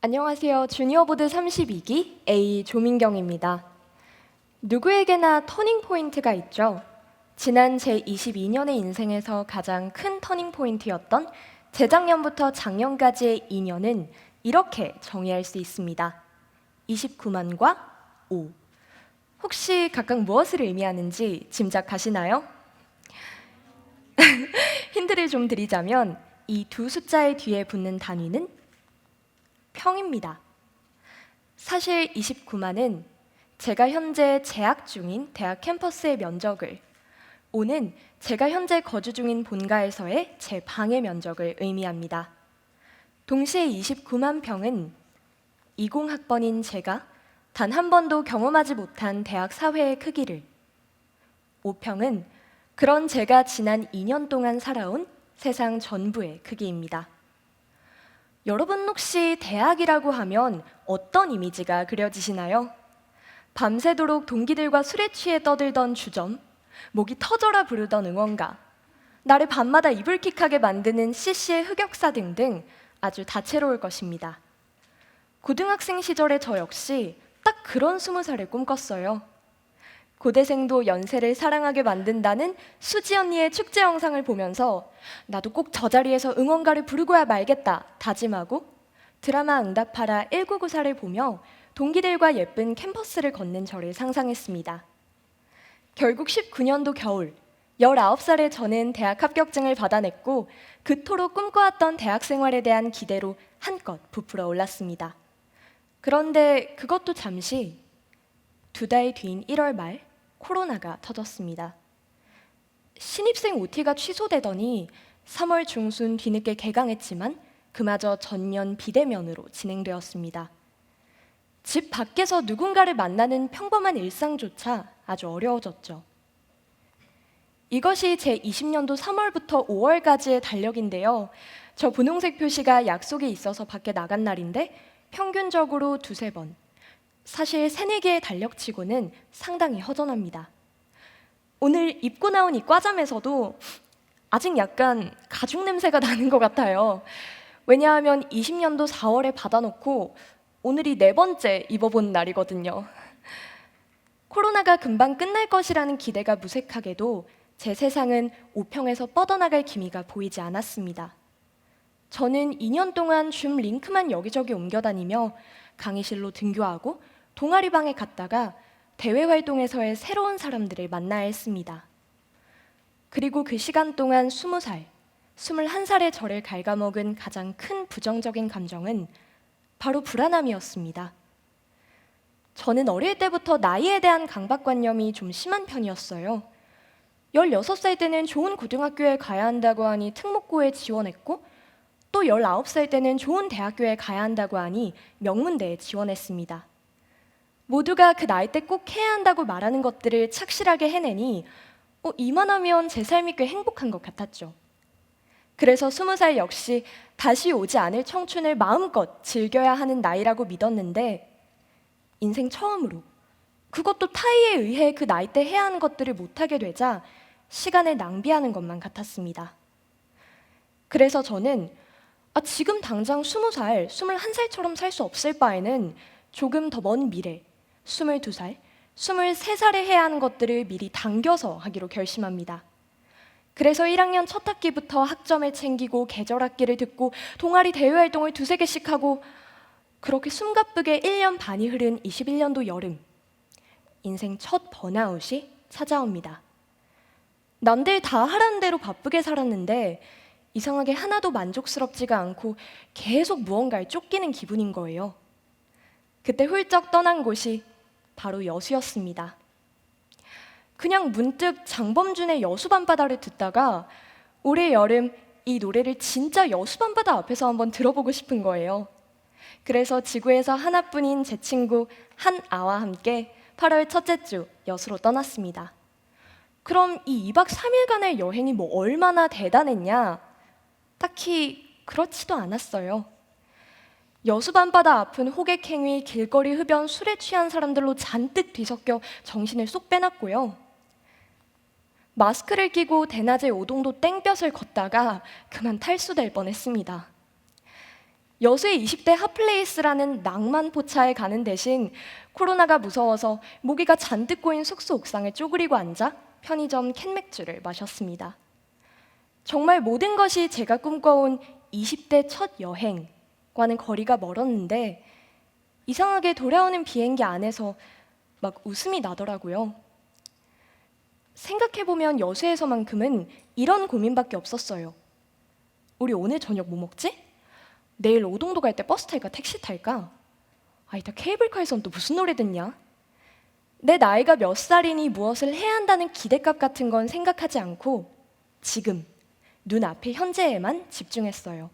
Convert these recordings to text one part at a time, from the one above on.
안녕하세요. 주니어보드 32기 A 조민경입니다. 누구에게나 터닝 포인트가 있죠. 지난 제 22년의 인생에서 가장 큰 터닝 포인트였던 재작년부터 작년까지의 2년은 이렇게 정의할 수 있습니다. 29만과 5. 혹시 각각 무엇을 의미하는지 짐작하시나요? 힌트를 좀 드리자면 이 두 숫자의 뒤에 붙는 단위는 평입니다. 사실 29만은 제가 현재 재학 중인 대학 캠퍼스의 면적을, 5는 제가 현재 거주 중인 본가에서의 제 방의 면적을 의미합니다. 동시에 29만 평은 20학번인 제가 단 한 번도 경험하지 못한 대학 사회의 크기를, 5평은 그런 제가 지난 2년 동안 살아온 세상 전부의 크기입니다. 여러분 혹시 대학이라고 하면 어떤 이미지가 그려지시나요? 밤새도록 동기들과 술에 취해 떠들던 주점, 목이 터져라 부르던 응원가, 나를 밤마다 이불킥하게 만드는 CC의 흑역사 등등 아주 다채로울 것입니다. 고등학생 시절의 저 역시 딱 그런 20살을 꿈꿨어요. 고대생도 연세를 사랑하게 만든다는 수지 언니의 축제 영상을 보면서 나도 꼭 저 자리에서 응원가를 부르고야 말겠다 다짐하고 드라마 응답하라 1994를 보며 동기들과 예쁜 캠퍼스를 걷는 저를 상상했습니다. 결국 19년도 겨울 19살의 저는 대학 합격증을 받아냈고 그토록 꿈꿔왔던 대학 생활에 대한 기대로 한껏 부풀어 올랐습니다. 그런데 그것도 잠시 2달 뒤인 1월 말 코로나가 터졌습니다. 신입생 OT가 취소되더니 3월 중순 뒤늦게 개강했지만 그마저 전면 비대면으로 진행되었습니다. 집 밖에서 누군가를 만나는 평범한 일상조차 아주 어려워졌죠. 이것이 제 20년도 3월부터 5월까지의 달력인데요. 저 분홍색 표시가 약속이 있어서 밖에 나간 날인데 평균적으로 2-3번, 사실 3-4개의 달력치고는 상당히 허전합니다. 오늘 입고 나온 이 과잠에서도 아직 약간 가죽 냄새가 나는 것 같아요. 왜냐하면 20년도 4월에 받아놓고 오늘이 4번째 입어본 날이거든요. 코로나가 금방 끝날 것이라는 기대가 무색하게도 제 세상은 5평에서 뻗어나갈 기미가 보이지 않았습니다. 저는 2년 동안 줌 링크만 여기저기 옮겨다니며 강의실로 등교하고 동아리방에 갔다가 대외 활동에서의 새로운 사람들을 만나야 했습니다. 그리고 그 시간 동안 20살, 21살의 저를 갉아먹은 가장 큰 부정적인 감정은 바로 불안함이었습니다. 저는 어릴 때부터 나이에 대한 강박관념이 좀 심한 편이었어요. 16살 때는 좋은 고등학교에 가야 한다고 하니 특목고에 지원했고 또 19살 때는 좋은 대학교에 가야 한다고 하니 명문대에 지원했습니다. 모두가 그 나이 때 꼭 해야 한다고 말하는 것들을 착실하게 해내니 이만하면 제 삶이 꽤 행복한 것 같았죠. 그래서 20살 역시 다시 오지 않을 청춘을 마음껏 즐겨야 하는 나이라고 믿었는데 인생 처음으로, 그것도 타의에 의해 그 나이 때 해야 하는 것들을 못하게 되자 시간을 낭비하는 것만 같았습니다. 그래서 저는 지금 당장 20살, 21살처럼 살 수 없을 바에는 조금 더 먼 미래, 22살, 23살에 해야 하는 것들을 미리 당겨서 하기로 결심합니다. 그래서 1학년 첫 학기부터 학점을 챙기고 계절학기를 듣고 동아리 대외활동을 2-3개씩 하고 그렇게 숨가쁘게 1년 반이 흐른 21년도 여름, 인생 첫 번아웃이 찾아옵니다. 남들 다 하라는 대로 바쁘게 살았는데 이상하게 하나도 만족스럽지가 않고 계속 무언가에 쫓기는 기분인 거예요. 그때 훌쩍 떠난 곳이 바로 여수였습니다. 그냥 문득 장범준의 여수밤바다를 듣다가 올해 여름 이 노래를 진짜 여수밤바다 앞에서 한번 들어보고 싶은 거예요. 그래서 지구에서 하나뿐인 제 친구 한아와 함께 8월 첫째 주 여수로 떠났습니다. 그럼 이 2박 3일간의 여행이 뭐 얼마나 대단했냐? 딱히 그렇지도 않았어요. 여수 밤바다 앞은 호객행위, 길거리 흡연, 술에 취한 사람들로 잔뜩 뒤섞여 정신을 쏙 빼놨고요. 마스크를 끼고 대낮에 오동도 땡볕을 걷다가 그만 탈수될 뻔했습니다. 여수의 20대 핫플레이스라는 낭만 포차에 가는 대신 코로나가 무서워서 모기가 잔뜩 꼬인 숙소 옥상에 쪼그리고 앉아 편의점 캔맥주를 마셨습니다. 정말 모든 것이 제가 꿈꿔온 20대 첫 여행과는 거리가 멀었는데 이상하게 돌아오는 비행기 안에서 막 웃음이 나더라고요. 생각해보면 여수에서만큼은 이런 고민밖에 없었어요. 우리 오늘 저녁 뭐 먹지? 내일 오동도 갈 때 버스 탈까 택시 탈까? 이따 케이블카에선 또 무슨 노래 듣냐? 내 나이가 몇 살이니 무엇을 해야 한다는 기대값 같은 건 생각하지 않고 지금 눈앞의 현재에만 집중했어요.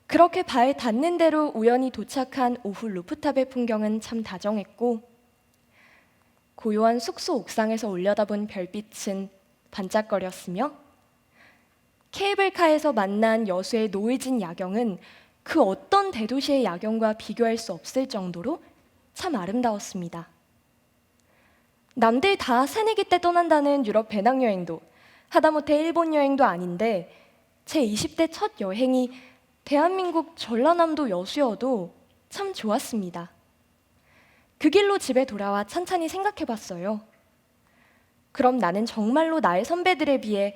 그렇게 발 닿는 대로 우연히 도착한 오후 루프탑의 풍경은 참 다정했고 고요한 숙소 옥상에서 올려다본 별빛은 반짝거렸으며 케이블카에서 만난 여수의 노을진 야경은 그 어떤 대도시의 야경과 비교할 수 없을 정도로 참 아름다웠습니다. 남들 다 새내기 때 떠난다는 유럽 배낭여행도 하다못해 일본 여행도 아닌데 제 20대 첫 여행이 대한민국 전라남도 여수여도 참 좋았습니다. 그 길로 집에 돌아와 찬찬히 생각해봤어요. 그럼 나는 정말로 나의 선배들에 비해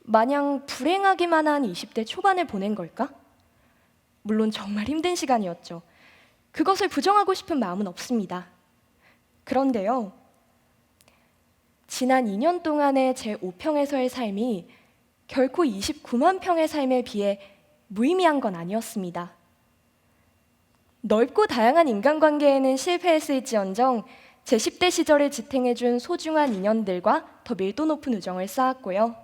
마냥 불행하기만 한 20대 초반을 보낸 걸까? 물론 정말 힘든 시간이었죠. 그것을 부정하고 싶은 마음은 없습니다. 그런데요, 지난 2년 동안의 제 5평에서의 삶이 결코 29만 평의 삶에 비해 무의미한 건 아니었습니다. 넓고 다양한 인간관계에는 실패했을지언정 제 10대 시절을 지탱해준 소중한 인연들과 더 밀도 높은 우정을 쌓았고요.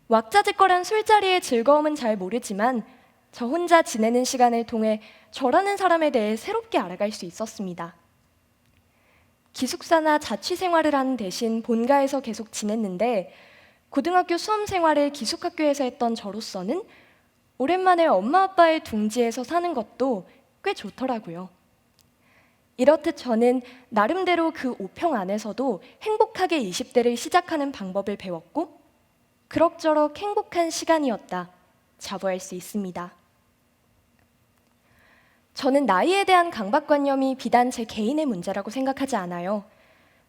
왁자지껄한 술자리의 즐거움은 잘 모르지만 저 혼자 지내는 시간을 통해 저라는 사람에 대해 새롭게 알아갈 수 있었습니다. 기숙사나 자취 생활을 하는 대신 본가에서 계속 지냈는데 고등학교 수험 생활을 기숙학교에서 했던 저로서는 오랜만에 엄마 아빠의 둥지에서 사는 것도 꽤 좋더라고요. 이렇듯 저는 나름대로 그 5평 안에서도 행복하게 20대를 시작하는 방법을 배웠고 그럭저럭 행복한 시간이었다 자부할 수 있습니다. 저는 나이에 대한 강박관념이 비단 제 개인의 문제라고 생각하지 않아요.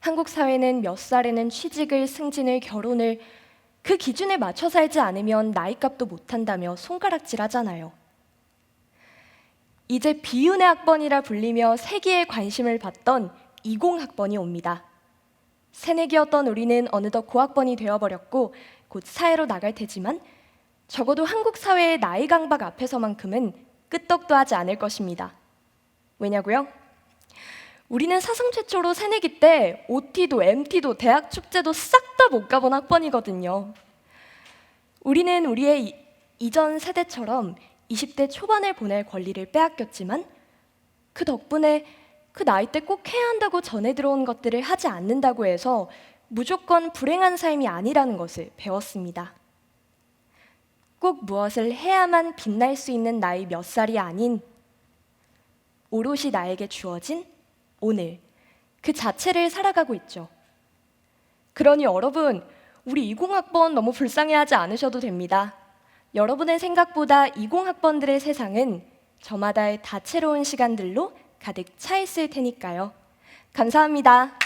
한국 사회는 몇 살에는 취직을, 승진을, 결혼을 그 기준에 맞춰 살지 않으면 나이값도 못한다며 손가락질 하잖아요. 이제 비운의 학번이라 불리며 세기의 관심을 받던 20학번이 옵니다. 새내기였던 우리는 어느덧 고학번이 되어버렸고 곧 사회로 나갈 테지만 적어도 한국 사회의 나이 강박 앞에서만큼은 끄떡도 하지 않을 것입니다. 왜냐고요? 우리는 사상 최초로 새내기 때 OT도 MT도 대학 축제도 싹 다 못 가본 학번이거든요. 우리는 우리의 이전 세대처럼 20대 초반을 보낼 권리를 빼앗겼지만 그 덕분에 그 나이 때 꼭 해야 한다고 전해 들어온 것들을 하지 않는다고 해서 무조건 불행한 삶이 아니라는 것을 배웠습니다. 꼭 무엇을 해야만 빛날 수 있는 나이 몇 살이 아닌 오롯이 나에게 주어진 오늘 그 자체를 살아가고 있죠. 그러니 여러분, 우리 20학번 너무 불쌍해하지 않으셔도 됩니다. 여러분의 생각보다 20학번들의 세상은 저마다의 다채로운 시간들로 가득 차 있을 테니까요. 감사합니다.